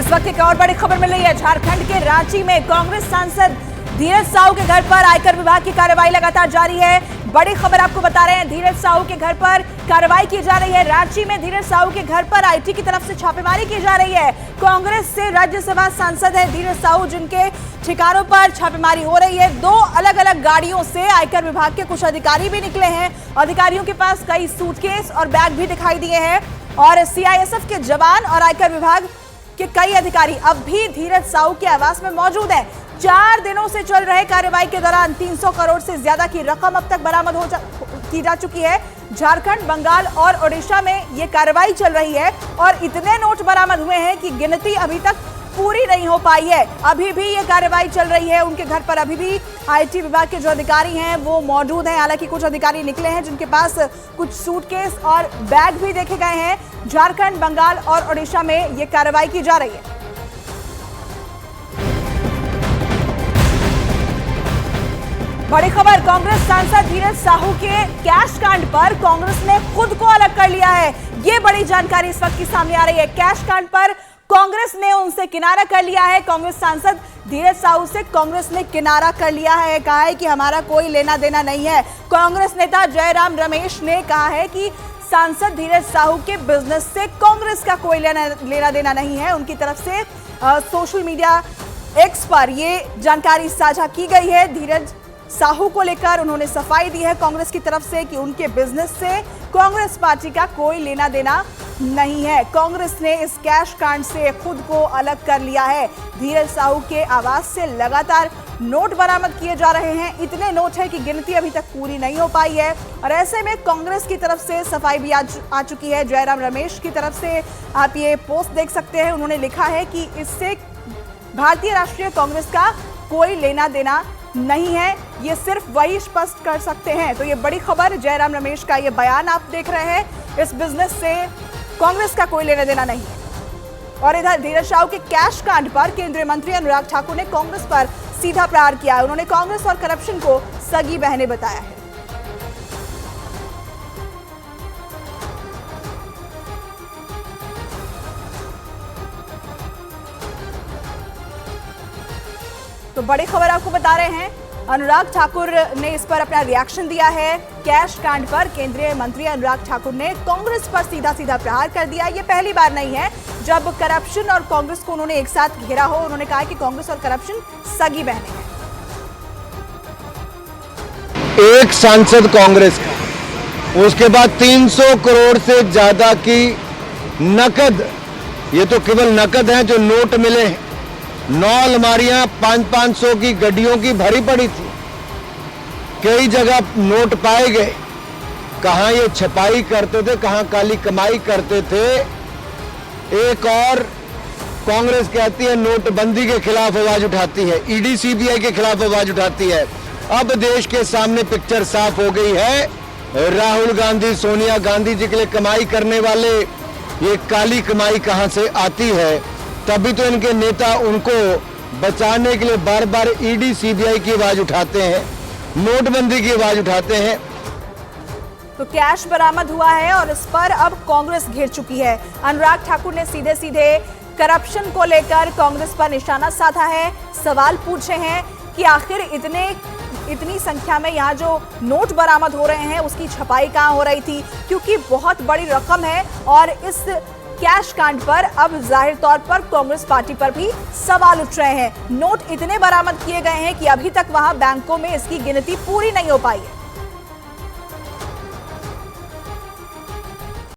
इस वक्त एक और बड़ी खबर मिल रही है। झारखंड के रांची में कांग्रेस सांसद धीरज साहू के घर पर आयकर विभाग की कार्रवाई लगातार जारी है। बड़ी खबर आपको बता रहे हैं, धीरज साहू के घर पर कार्रवाई की जा रही है। रांची में धीरज साहू के घर पर आईटी की तरफ से छापेमारी की जा रही है। कांग्रेस से राज्यसभा सांसद है धीरज साहू, जिनके ठिकानों पर छापेमारी हो रही है। 2 अलग अलग गाड़ियों से आयकर विभाग के कुछ अधिकारी भी निकले हैं। अधिकारियों के पास कई सूटकेस और बैग भी दिखाई दिए हैं और सीआईएसएफ के जवान और आयकर विभाग के कई अधिकारी अब भी धीरज साहू के आवास में मौजूद हैं। 4 दिनों से चल रहे कार्रवाई के दौरान 300 करोड़ से ज्यादा की रकम अब तक बरामद की जा चुकी है। झारखंड, बंगाल और ओडिशा में ये कार्रवाई चल रही है और इतने नोट बरामद हुए हैं कि गिनती अभी तक पूरी नहीं हो पाई है। अभी भी ये कार्रवाई चल रही है। उनके घर पर अभी भी आईटी विभाग के जो अधिकारी हैं वो मौजूद हैं। हालांकि कुछ अधिकारी निकले हैं जिनके पास कुछ सूटकेस और बैग भी देखे गए हैं। झारखंड, बंगाल और ओडिशा में ये कार्रवाई की जा रही है। बड़ी खबर, कांग्रेस सांसद धीरज साहू के कैश कांड पर कांग्रेस ने खुद को अलग कर लिया है। ये बड़ी जानकारी इस वक्त की सामने आ रही है। कैश कांड पर कांग्रेस ने उनसे किनारा कर लिया है। कांग्रेस सांसद धीरज साहू से कांग्रेस ने किनारा कर लिया है। कहा है कि हमारा कोई लेना देना नहीं है। कांग्रेस नेता जयराम रमेश ने कहा है कि सांसद धीरज साहू के बिजनेस से कांग्रेस का कोई लेना देना नहीं है। उनकी तरफ से सोशल मीडिया एक्स पर ये जानकारी साझा की गई है। धीरज साहू को लेकर उन्होंने सफाई दी है कांग्रेस की तरफ से कि उनके बिजनेस से कांग्रेस पार्टी का कोई लेना देना नहीं है। कांग्रेस ने इस कैश कांड से खुद को अलग कर लिया है। धीरज साहू के आवास से लगातार नोट बरामद किए जा रहे हैं। इतने नोट है कि गिनती अभी तक पूरी नहीं हो पाई है और ऐसे में कांग्रेस की तरफ से सफाई भी आ चुकी है। जयराम रमेश की तरफ से आप ये पोस्ट देख सकते हैं। उन्होंने लिखा है कि इससे भारतीय राष्ट्रीय कांग्रेस का कोई लेना देना नहीं है, ये सिर्फ वही स्पष्ट कर सकते हैं। तो ये बड़ी खबर, जयराम रमेश का ये बयान आप देख रहे हैं। इस बिजनेस से कांग्रेस का कोई लेना देना नहीं है। और इधर धीरज साहू के कैश कांड पर केंद्रीय मंत्री अनुराग ठाकुर ने कांग्रेस पर सीधा प्रहार किया है। उन्होंने कांग्रेस और करप्शन को सगी बहनें बताया है। तो बड़ी खबर आपको बता रहे हैं, अनुराग ठाकुर ने इस पर अपना रिएक्शन दिया है। कैश कांड पर केंद्रीय मंत्री अनुराग ठाकुर ने कांग्रेस पर सीधा सीधा प्रहार कर दिया। ये पहली बार नहीं है जब करप्शन और कांग्रेस को उन्होंने एक साथ घेरा हो। उन्होंने कहा कि कांग्रेस और करप्शन सगी बहनें हैं। एक सांसद कांग्रेस का, उसके बाद 300 करोड़ से ज्यादा की नकद, ये तो केवल नकद है जो नोट मिले हैं। 9 अलमारियां 500-500 की गड्डियों की भरी पड़ी थी। कई जगह नोट पाए गए। कहां ये छपाई करते थे, कहां काली कमाई करते थे। एक और कांग्रेस कहती है नोटबंदी के खिलाफ आवाज उठाती है, ईडी सीबीआई के खिलाफ आवाज उठाती है। अब देश के सामने पिक्चर साफ हो गई है। राहुल गांधी, सोनिया गांधी जी के लिए कमाई करने वाले ये काली कमाई कहां से आती है। तभी तो इनके नेता उनको बचाने के लिए बार बार ईडी सीबीआई की आवाज उठाते हैं, नोटबंदी की आवाज उठाते हैं। तो कैश बरामद हुआ है और इस पर अब कांग्रेस घिर चुकी है। अनुराग ठाकुर ने सीधे सीधे करप्शन को लेकर कांग्रेस पर निशाना साधा है। सवाल पूछे हैं कि आखिर इतनी संख्या में यहाँ जो नोट बरामद हो रहे हैं उसकी छपाई कहाँ हो रही थी, क्योंकि बहुत बड़ी रकम है। और इस कैश कांड पर अब जाहिर तौर पर कांग्रेस पार्टी पर भी सवाल उठ रहे हैं। नोट इतने बरामद किए गए हैं कि अभी तक वहां बैंकों में इसकी गिनती पूरी नहीं हो पाई है।